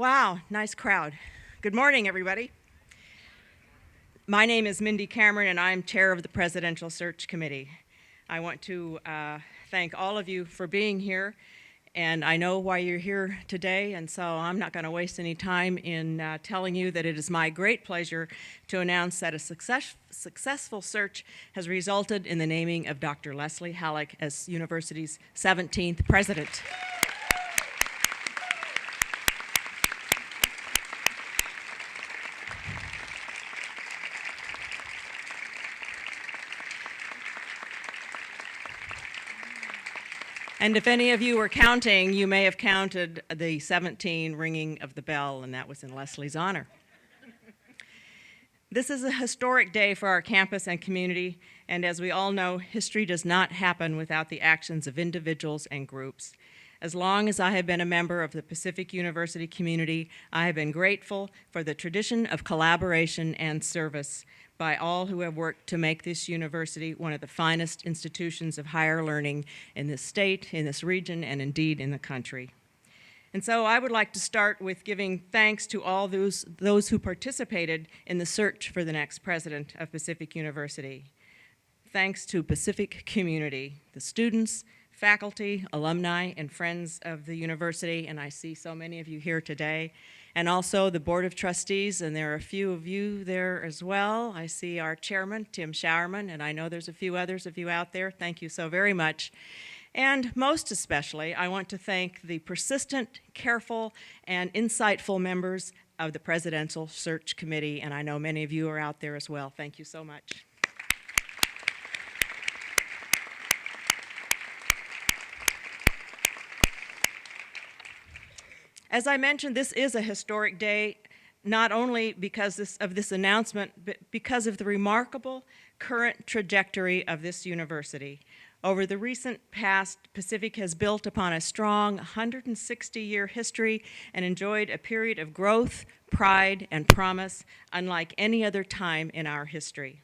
Wow, nice crowd. Good morning, everybody. My name is Mindy Cameron, and I'm chair of the Presidential Search Committee. I want to thank all of you for being here, and I know why you're here today, and so I'm not going to waste any time in telling you that it is my great pleasure to announce that a successful search has resulted in the naming of Dr. Lesley Hallick as university's 17th president. And if any of you were counting, you may have counted the 17 ringing of the bell, and that was in Lesley's honor. This is a historic day for our campus and community, and as we all know, history does not happen without the actions of individuals and groups. As long as I have been a member of the Pacific University community, I have been grateful for the tradition of collaboration and service by all who have worked to make this university one of the finest institutions of higher learning in this state, in this region, and indeed in the country. And so I would like to start with giving thanks to all those who participated in the search for the next president of Pacific University. Thanks to Pacific community, the students, faculty, alumni, and friends of the university, and I see so many of you here today, and also the Board of Trustees, and there are a few of you there as well. I see our chairman, Tim Showerman, and I know there's a few others of you out there. Thank you so very much. And most especially, I want to thank the persistent, careful, and insightful members of the Presidential Search Committee, and I know many of you are out there as well. Thank you so much. As I mentioned, this is a historic day, not only because of this announcement, but because of the remarkable current trajectory of this university. Over the recent past, Pacific has built upon a strong 160-year history and enjoyed a period of growth, pride, and promise unlike any other time in our history.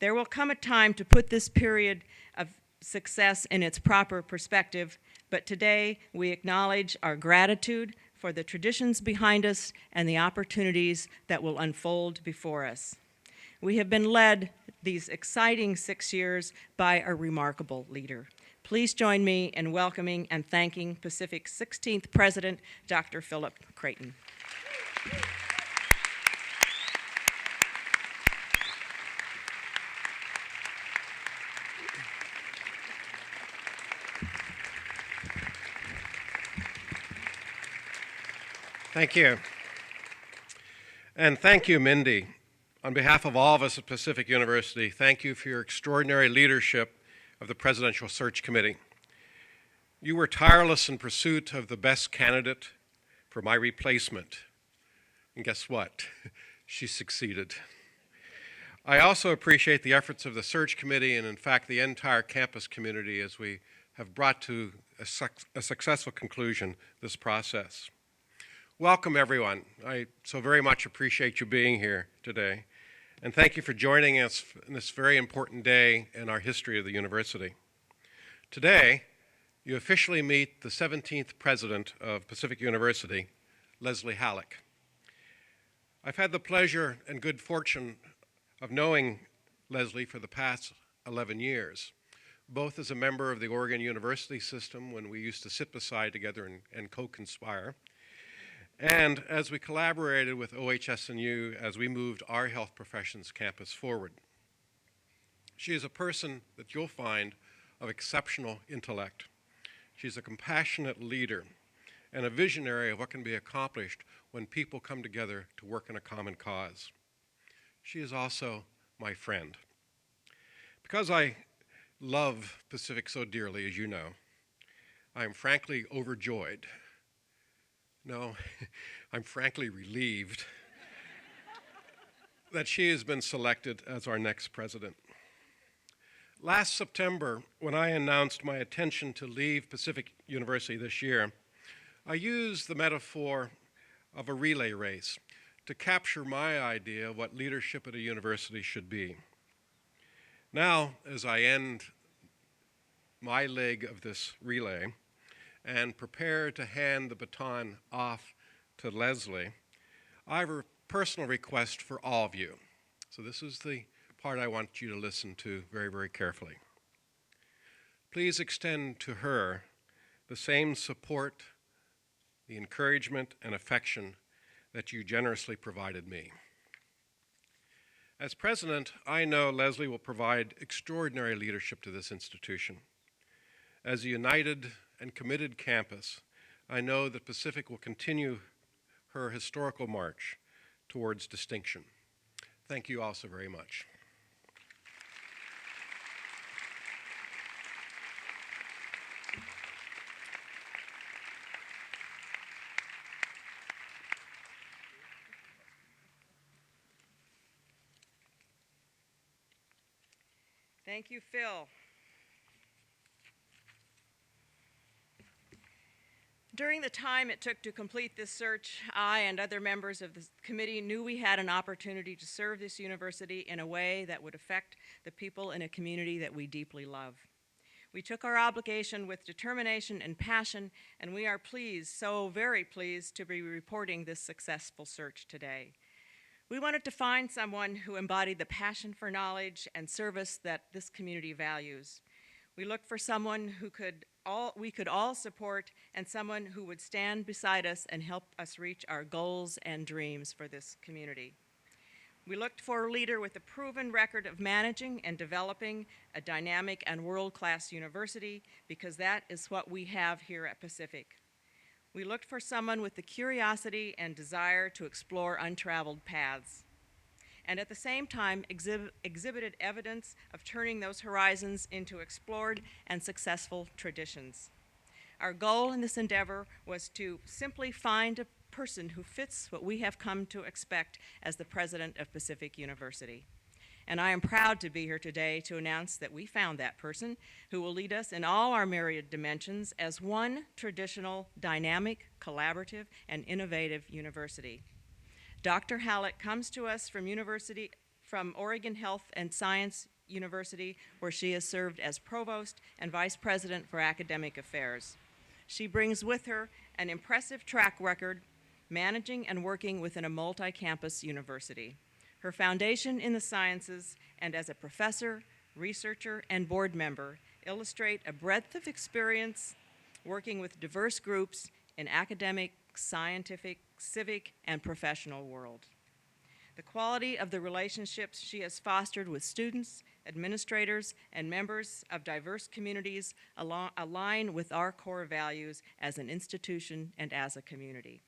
There will come a time to put this period of success in its proper perspective, but today we acknowledge our gratitude for the traditions behind us and the opportunities that will unfold before us. We have been led these exciting 6 years by a remarkable leader. Please join me in welcoming and thanking Pacific's 16th president, Dr. Phillip Creighton. Thank you. And thank you, Mindy. On behalf of all of us at Pacific University, thank you for your extraordinary leadership of the Presidential Search Committee. You were tireless in pursuit of the best candidate for my replacement. And guess what? She succeeded. I also appreciate the efforts of the search committee and, in fact, the entire campus community as we have brought to a successful conclusion this process. Welcome, everyone. I so very much appreciate you being here today. And thank you for joining us in this very important day in our history of the university. Today, you officially meet the 17th president of Pacific University, Lesley Hallick. I've had the pleasure and good fortune of knowing Lesley for the past 11 years, both as a member of the Oregon University system when we used to sit beside together and co-conspire, and as we collaborated with OHS&U as we moved our health professions campus forward. She is a person that you'll find of exceptional intellect. She's a compassionate leader and a visionary of what can be accomplished when people come together to work in a common cause. She is also my friend. Because I love Pacific so dearly, as you know, I am frankly overjoyed. No, I'm frankly relieved that she has been selected as our next president. Last September, when I announced my intention to leave Pacific University this year, I used the metaphor of a relay race to capture my idea of what leadership at a university should be. Now, as I end my leg of this relay and prepare to hand the baton off to Lesley, I have a personal request for all of you. So this is the part I want you to listen to very, very carefully. Please extend to her the same support, the encouragement, and affection that you generously provided me. As president, I know Lesley will provide extraordinary leadership to this institution. As a united and committed campus, I know that Pacific will continue her historical march towards distinction. Thank you all so very much. Thank you, Phil. During the time it took to complete this search, I and other members of the committee knew we had an opportunity to serve this university in a way that would affect the people in a community that we deeply love. We took our obligation with determination and passion, and we are pleased, so very pleased, to be reporting this successful search today. We wanted to find someone who embodied the passion for knowledge and service that this community values. We looked for someone who we could all support, and someone who would stand beside us and help us reach our goals and dreams for this community. We looked for a leader with a proven record of managing and developing a dynamic and world-class university, because that is what we have here at Pacific. We looked for someone with the curiosity and desire to explore untraveled paths, and at the same time exhibited evidence of turning those horizons into explored and successful traditions. Our goal in this endeavor was to simply find a person who fits what we have come to expect as the president of Pacific University. And I am proud to be here today to announce that we found that person who will lead us in all our myriad dimensions as one traditional, dynamic, collaborative, and innovative university. Dr. Hallick comes to us from Oregon Health and Science University, where she has served as provost and vice president for academic affairs. She brings with her an impressive track record managing and working within a multi-campus university. Her foundation in the sciences and as a professor, researcher, and board member illustrate a breadth of experience working with diverse groups in academic, scientific, civic, and professional world. The quality of the relationships she has fostered with students, administrators, and members of diverse communities align with our core values as an institution and as a community.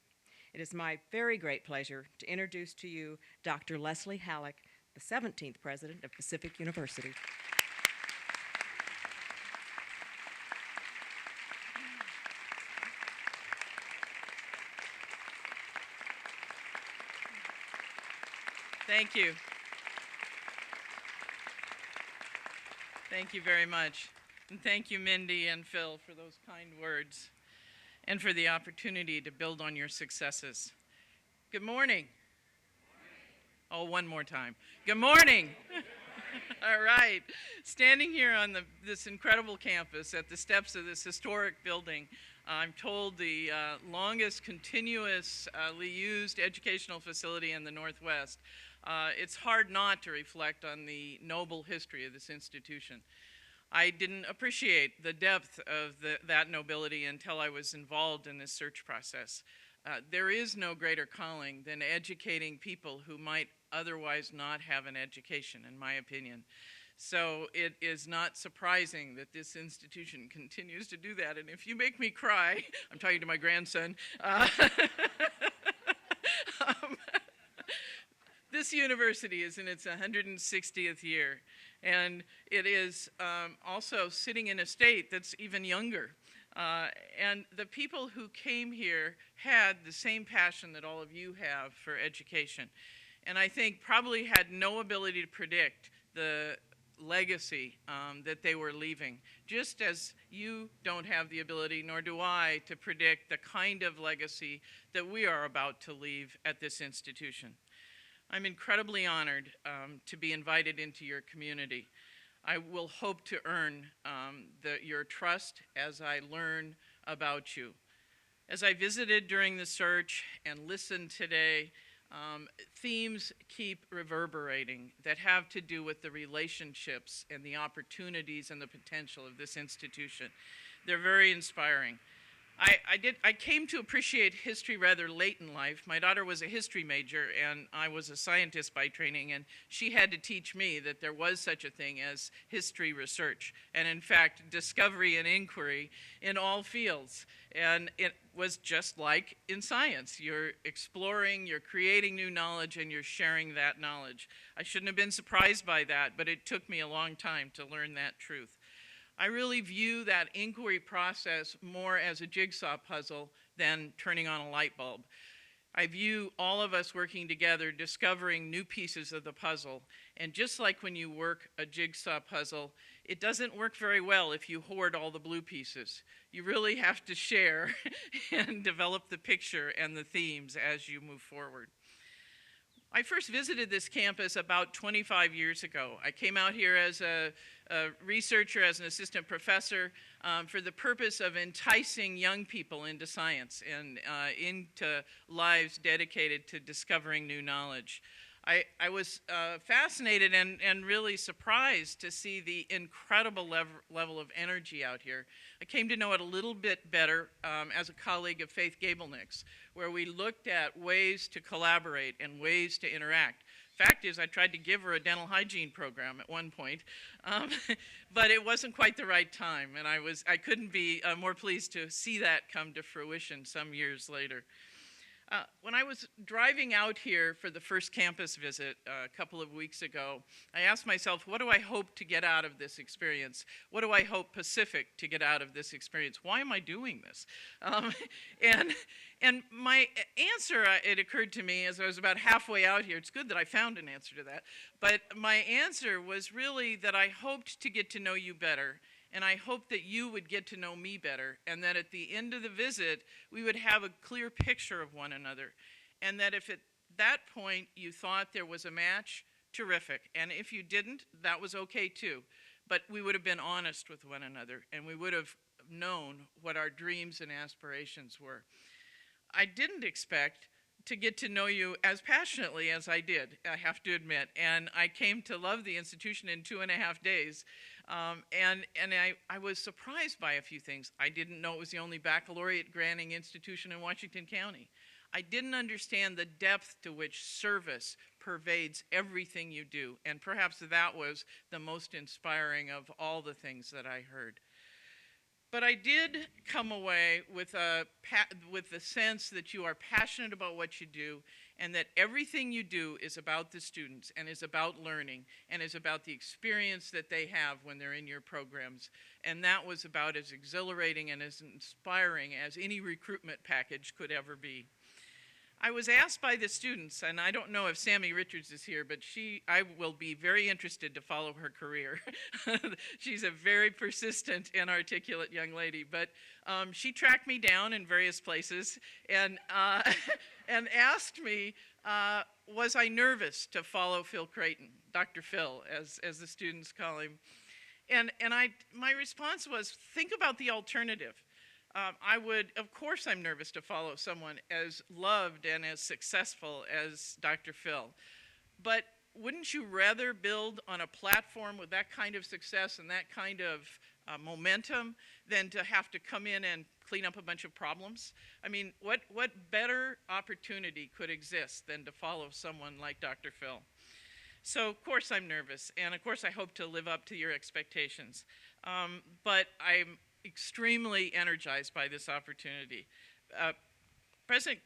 It is my very great pleasure to introduce to you Dr. Lesley Hallick, the 17th president of Pacific University. Thank you. Thank you very much. And thank you, Mindy and Phil, for those kind words and for the opportunity to build on your successes. Good morning. Oh, one more time. Good morning. All right. Standing here on this incredible campus at the steps of this historic building, I'm told the longest continuously used educational facility in the Northwest. It's hard not to reflect on the noble history of this institution. I didn't appreciate the depth of that nobility until I was involved in this search process. There is no greater calling than educating people who might otherwise not have an education, in my opinion. So it is not surprising that this institution continues to do that. And if you make me cry, I'm talking to my grandson, this university is in its 160th year, and it is also sitting in a state that's even younger. And the people who came here had the same passion that all of you have for education, and I think probably had no ability to predict the legacy that they were leaving, just as you don't have the ability, nor do I, to predict the kind of legacy that we are about to leave at this institution. I'm incredibly honored to be invited into your community. I will hope to earn your trust as I learn about you. As I visited during the search and listened today, themes keep reverberating that have to do with the relationships and the opportunities and the potential of this institution. They're very inspiring. I came to appreciate history rather late in life. My daughter was a history major, and I was a scientist by training, and she had to teach me that there was such a thing as history research, and in fact, discovery and inquiry in all fields. And it was just like in science. You're exploring, you're creating new knowledge, and you're sharing that knowledge. I shouldn't have been surprised by that, but it took me a long time to learn that truth. I really view that inquiry process more as a jigsaw puzzle than turning on a light bulb. I view all of us working together, discovering new pieces of the puzzle. And just like when you work a jigsaw puzzle, it doesn't work very well if you hoard all the blue pieces. You really have to share and develop the picture and the themes as you move forward. I first visited this campus about 25 years ago. I came out here as a researcher, as an assistant professor, for the purpose of enticing young people into science and into lives dedicated to discovering new knowledge. I was fascinated and really surprised to see the incredible level of energy out here. I came to know it a little bit better as a colleague of Faith Gabelnick's, where we looked at ways to collaborate and ways to interact. Fact is, I tried to give her a dental hygiene program at one point, but it wasn't quite the right time, and I couldn't be more pleased to see that come to fruition some years later. When I was driving out here for the first campus visit a couple of weeks ago, I asked myself, what do I hope to get out of this experience? What do I hope Pacific to get out of this experience? Why am I doing this? And my answer, it occurred to me as I was about halfway out here, it's good that I found an answer to that, but my answer was really that I hoped to get to know you better. And I hope that you would get to know me better, and that at the end of the visit, we would have a clear picture of one another. And that if at that point you thought there was a match, terrific. And if you didn't, that was okay too. But we would have been honest with one another, and we would have known what our dreams and aspirations were. I didn't expect to get to know you as passionately as I did, I have to admit. And I came to love the institution in 2.5 days. And I was surprised by a few things. I didn't know it was the only baccalaureate granting institution in Washington County. I didn't understand the depth to which service pervades everything you do. And perhaps that was the most inspiring of all the things that I heard. But I did come away with the sense that you are passionate about what you do, and that everything you do is about the students and is about learning and is about the experience that they have when they're in your programs. And that was about as exhilarating and as inspiring as any recruitment package could ever be. I was asked by the students, and I don't know if Sammy Richards is here, but I will be very interested to follow her career. She's a very persistent and articulate young lady, but she tracked me down in various places and asked me, was I nervous to follow Phil Creighton, Dr. Phil, as the students call him. And my response was, think about the alternative. Of course I'm nervous to follow someone as loved and as successful as Dr. Phil. But wouldn't you rather build on a platform with that kind of success and that kind of momentum than to have to come in and clean up a bunch of problems? I mean, what better opportunity could exist than to follow someone like Dr. Phil? So, of course I'm nervous, and of course I hope to live up to your expectations. But I'm extremely energized by this opportunity. President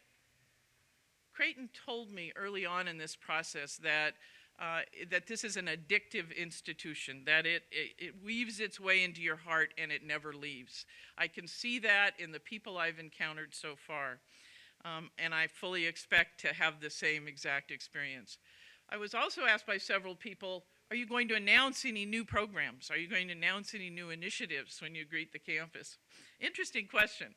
Kraton told me early on in this process that this is an addictive institution, that it weaves its way into your heart and it never leaves. I can see that in the people I've encountered so far, and I fully expect to have the same exact experience. I was also asked by several people, are you going to announce any new programs? Are you going to announce any new initiatives when you greet the campus? Interesting question.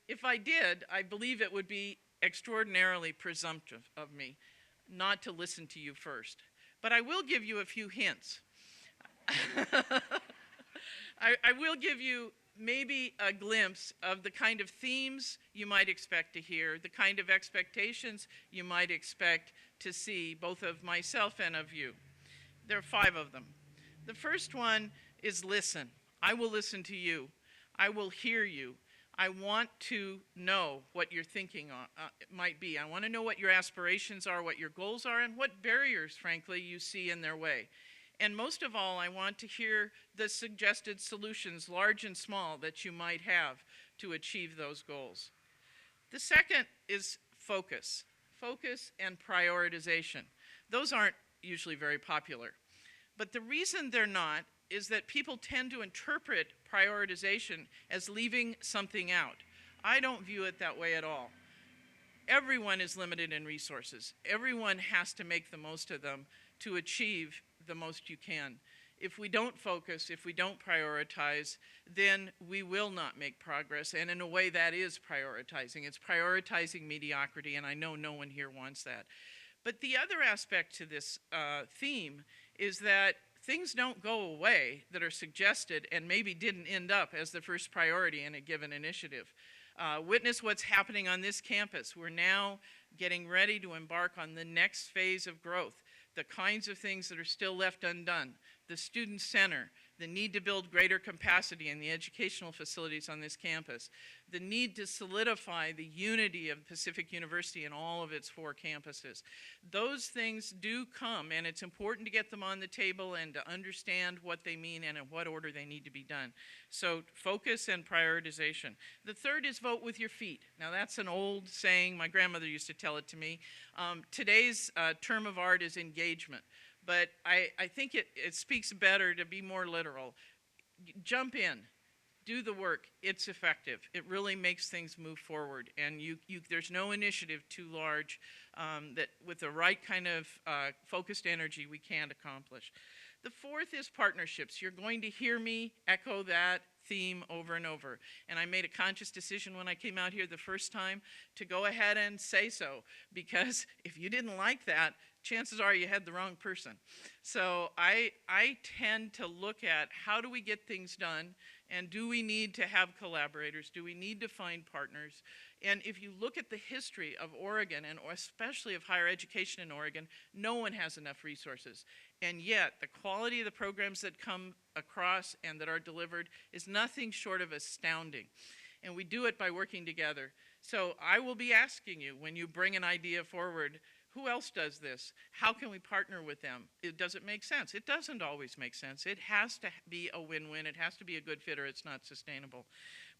If I did, I believe it would be extraordinarily presumptive of me not to listen to you first. But I will give you a few hints. I will give you maybe a glimpse of the kind of themes you might expect to hear, the kind of expectations you might expect to see, both of myself and of you. There are 5 of them. The first one is listen. I will listen to you. I will hear you. I want to know what your thinking might be. I want to know what your aspirations are, what your goals are, and what barriers, frankly, you see in their way. And most of all, I want to hear the suggested solutions, large and small, that you might have to achieve those goals. The second is focus. Focus and prioritization. Those aren't usually very popular. But the reason they're not is that people tend to interpret prioritization as leaving something out. I don't view it that way at all. Everyone is limited in resources. Everyone has to make the most of them to achieve the most you can. If we don't focus, if we don't prioritize, then we will not make progress. And in a way, that is prioritizing. It's prioritizing mediocrity, and I know no one here wants that. But the other aspect to this theme is that things don't go away that are suggested and maybe didn't end up as the first priority in a given initiative. Witness what's happening on this campus. We're now getting ready to embark on the next phase of growth. The kinds of things that are still left undone, the student center, the need to build greater capacity in the educational facilities on this campus, the need to solidify the unity of Pacific University in all of its 4 campuses. Those things do come, and it's important to get them on the table and to understand what they mean and in what order they need to be done. So focus and prioritization. The third is vote with your feet. Now that's an old saying. My grandmother used to tell it to me. Today's term of art is engagement. But I think it speaks better to be more literal. Jump in. Do the work. It's effective. It really makes things move forward. And there's no initiative too large that with the right kind of focused energy we can't accomplish. The fourth is partnerships. You're going to hear me echo that theme over and over. And I made a conscious decision when I came out here the first time to go ahead and say so, because if you didn't like that, chances are you had the wrong person. So I tend to look at how do we get things done, and do we need to have collaborators? Do we need to find partners? And if you look at the history of Oregon, and especially of higher education in Oregon, no one has enough resources. And yet, the quality of the programs that come across and that are delivered is nothing short of astounding. And we do it by working together. So I will be asking you, when you bring an idea forward, who else does this? How can we partner with them? Does it make sense? It doesn't always make sense. It has to be a win-win. It has to be a good fit or it's not sustainable.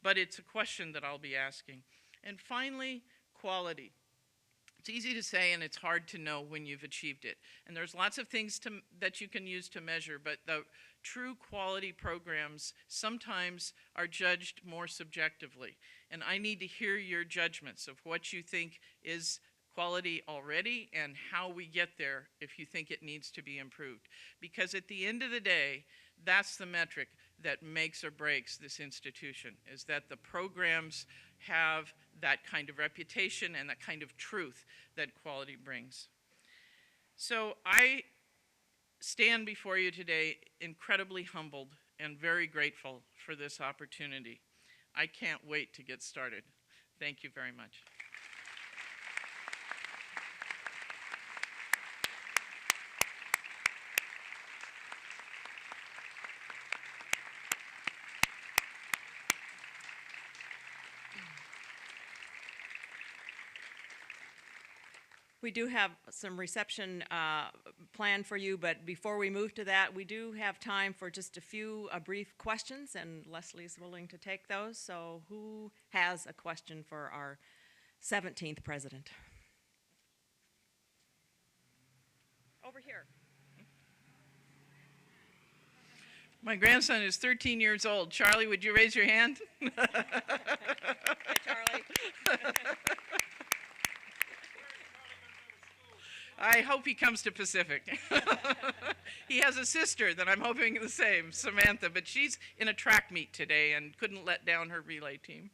But it's a question that I'll be asking. And finally, quality. It's easy to say and it's hard to know when you've achieved it. And there's lots of things that you can use to measure, but the true quality programs sometimes are judged more subjectively. And I need to hear your judgments of what you think is quality already and how we get there if you think it needs to be improved. Because at the end of the day, that's the metric that makes or breaks this institution, is that the programs have that kind of reputation and that kind of truth that quality brings. So I stand before you today incredibly humbled and very grateful for this opportunity. I can't wait to get started. Thank you very much. We do have some reception planned for you, but before we move to that, we do have time for just a few brief questions, and Lesley's willing to take those. So who has a question for our 17th president? Over here. My grandson is 13 years old. Charlie, would you raise your hand? Hi, Charlie. I hope he comes to Pacific. He has a sister that I'm hoping the same, Samantha, but she's in a track meet today and couldn't let down her relay team.